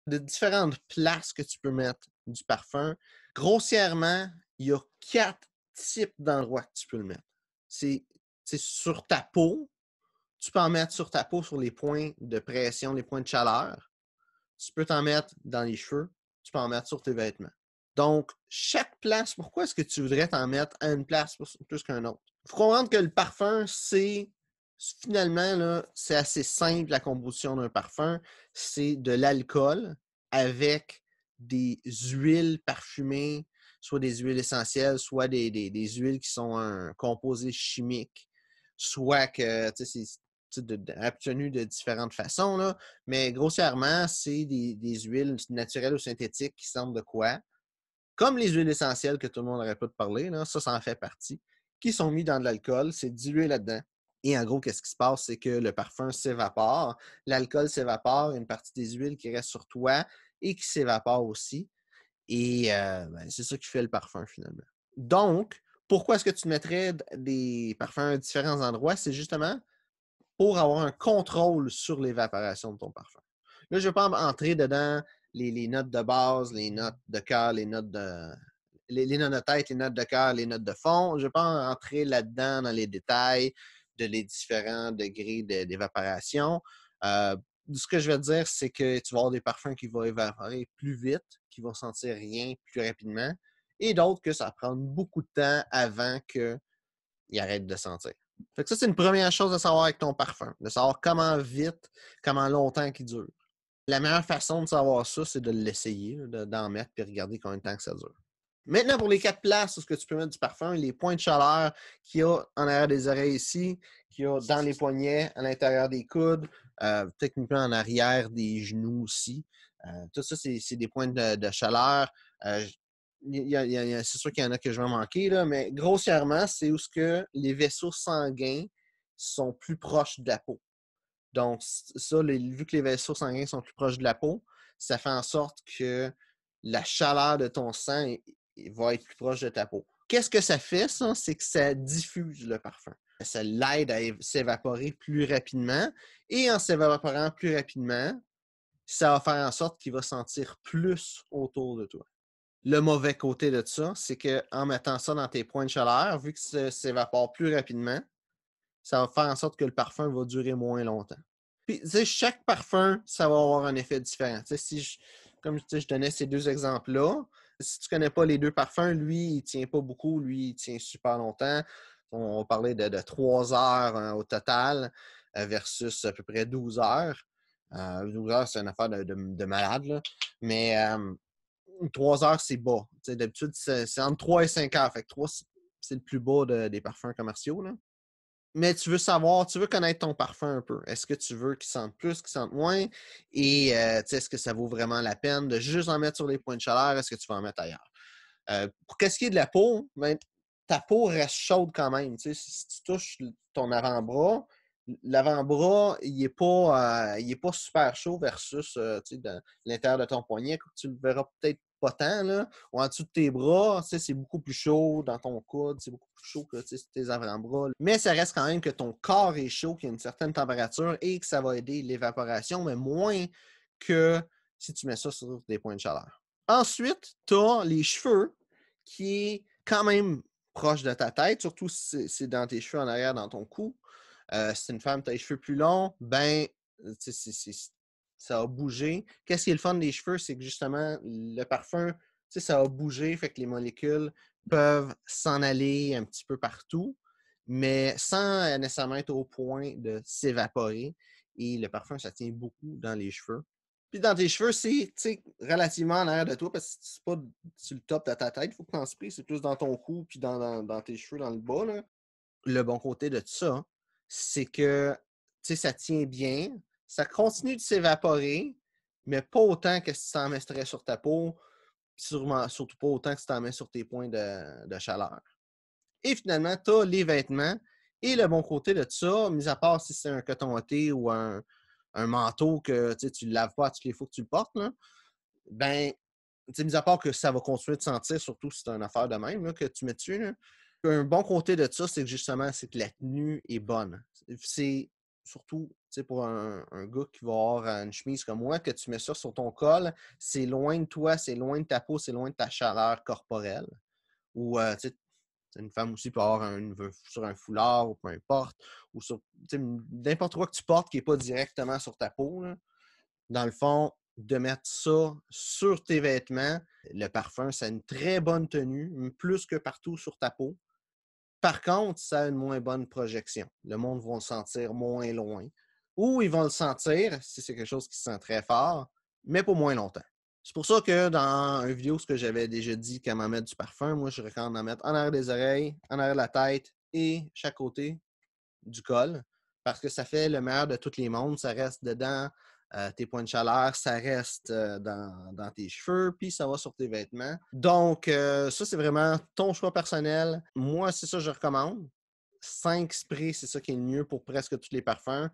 de différentes places que tu peux mettre du parfum. Grossièrement, il y a 4 types d'endroits que tu peux le mettre. C'est c'est sur ta peau, tu peux en mettre sur ta peau sur les points de pression, les points de chaleur. Tu peux t'en mettre dans les cheveux, tu peux en mettre sur tes vêtements. Donc, chaque place, pourquoi est-ce que tu voudrais t'en mettre à une place plus qu'un autre? Il faut comprendre que le parfum, c'est finalement, là, c'est assez simple la composition d'un parfum. C'est de l'alcool avec des huiles parfumées, soit des huiles essentielles, soit des huiles qui sont un composé chimique, soit que c'est obtenu de différentes façons, là, mais grossièrement, c'est des huiles naturelles ou synthétiques qui sortent de quoi? Comme les huiles essentielles que tout le monde n'arrête pas de parler, là, ça en fait partie, qui sont mis dans de l'alcool, c'est dilué là-dedans. Et en gros, qu'est-ce qui se passe? C'est que le parfum s'évapore, l'alcool s'évapore, il y a une partie des huiles qui reste sur toi et qui s'évapore aussi. Et ben, c'est ça qui fait le parfum finalement. Donc, pourquoi est-ce que tu mettrais des parfums à différents endroits? C'est justement pour avoir un contrôle sur l'évaporation de ton parfum. Là, je ne vais pas entrer dedans les notes de base, les notes de cœur, les notes de tête, les notes de cœur, les notes de fond. Je ne vais pas entrer là-dedans dans les détails de les différents degrés d'évaporation. Ce que je vais te dire, c'est que tu vas avoir des parfums qui vont évaporer plus vite, qui vont sentir rien plus rapidement, et d'autres que ça va prendre beaucoup de temps avant qu'ils arrêtent de sentir. Fait que ça, c'est une première chose à savoir avec ton parfum, de savoir comment vite, comment longtemps qu'il dure. La meilleure façon de savoir ça, c'est de l'essayer, d'en mettre et regarder combien de temps que ça dure. Maintenant, pour les 4 places où ce que tu peux mettre du parfum, les points de chaleur qu'il y a en arrière des oreilles ici, qu'il y a dans les poignets, à l'intérieur des coudes, techniquement en arrière des genoux aussi. Tout ça, c'est des points de chaleur. C'est sûr qu'il y en a que je vais manquer, là, mais grossièrement, c'est où ce que les vaisseaux sanguins sont plus proches de la peau. Donc, ça, vu que les vaisseaux sanguins sont plus proches de la peau, ça fait en sorte que la chaleur de ton sang va être plus proche de ta peau. Qu'est-ce que ça fait, ça? C'est que ça diffuse le parfum. Ça l'aide à s'évaporer plus rapidement. Et en s'évaporant plus rapidement, ça va faire en sorte qu'il va sentir plus autour de toi. Le mauvais côté de ça, c'est qu'en mettant ça dans tes points de chaleur, vu que ça s'évapore plus rapidement, ça va faire en sorte que le parfum va durer moins longtemps. Puis, tu sais, chaque parfum, ça va avoir un effet différent. Tu sais, comme je donnais ces 2 exemples-là, si tu ne connais pas les 2 parfums, lui, il ne tient pas beaucoup, lui, il tient super longtemps. On parlait de 3 heures au total versus à peu près 12 heures. 12 heures, c'est une affaire de malade, là. Mais 3 heures, c'est bas. Tu sais, d'habitude, c'est entre 3 et 5 heures. Fait que 3, c'est le plus bas des parfums commerciaux, là. Mais tu veux savoir, tu veux connaître ton parfum un peu. Est-ce que tu veux qu'il sente plus, qu'il sente moins? Et est-ce que ça vaut vraiment la peine de juste en mettre sur les points de chaleur? Est-ce que tu vas en mettre ailleurs? Pour qu'est-ce qui est de la peau, ben, ta peau reste chaude quand même. Si tu touches ton avant-bras, l'avant-bras, il est pas super chaud versus l'intérieur de ton poignet. Tu le verras peut-être pas tant, là. Ou en dessous de tes bras, c'est beaucoup plus chaud dans ton coude, c'est beaucoup plus chaud que tes avant-bras. Mais ça reste quand même que ton corps est chaud, qu'il y a une certaine température et que ça va aider l'évaporation, mais moins que si tu mets ça sur des points de chaleur. Ensuite, tu as les cheveux qui est quand même proche de ta tête, surtout si c'est dans tes cheveux en arrière, dans ton cou. Si c'est une femme, tu as les cheveux plus longs, ben, ça a bougé. Qu'est-ce qui est le fun des cheveux? C'est que justement, le parfum, ça a bougé, fait que les molécules peuvent s'en aller un petit peu partout, mais sans nécessairement être au point de s'évaporer. Et le parfum, ça tient beaucoup dans les cheveux. Puis dans tes cheveux, c'est relativement en arrière de toi parce que c'est pas sur le top de ta tête, il faut que tu en pries, c'est plus dans ton cou puis dans tes cheveux dans le bas. Là. Le bon côté de ça, c'est que ça tient bien, ça continue de s'évaporer, mais pas autant que si tu t'en mettrais sur ta peau, sûrement, surtout pas autant que si tu t'en mets sur tes points de chaleur. Et finalement, tu as les vêtements. Et le bon côté de ça, mis à part si c'est un coton-ouaté ou un manteau que tu ne le laves pas toutes les fois que tu le portes, là, ben, mis à part que ça va continuer de sentir, surtout si c'est une affaire de même là, que tu mets dessus. Là. Un bon côté de ça, c'est que justement, c'est que la tenue est bonne. C'est surtout pour un gars qui va avoir une chemise comme moi, que tu mets ça sur ton col, c'est loin de toi, c'est loin de ta peau, c'est loin de ta chaleur corporelle. Ou une femme aussi peut avoir sur un foulard ou peu importe, ou sur n'importe quoi que tu portes qui n'est pas directement sur ta peau. Là. Dans le fond, de mettre ça sur tes vêtements, le parfum, ça a une très bonne tenue, plus que partout sur ta peau. Par contre, ça a une moins bonne projection. Le monde va le sentir moins loin. Ou ils vont le sentir, si c'est quelque chose qui se sent très fort, mais pas moins longtemps. C'est pour ça que dans une vidéo, ce que j'avais déjà dit comment mettre du parfum, moi, je recommande d'en mettre en arrière des oreilles, en arrière de la tête et chaque côté du col. Parce que ça fait le meilleur de tous les mondes. Ça reste dedans tes points de chaleur, ça reste dans tes cheveux, puis ça va sur tes vêtements. Donc, ça, c'est vraiment ton choix personnel. Moi, c'est ça que je recommande. 5 sprays, c'est ça qui est le mieux pour presque tous les parfums.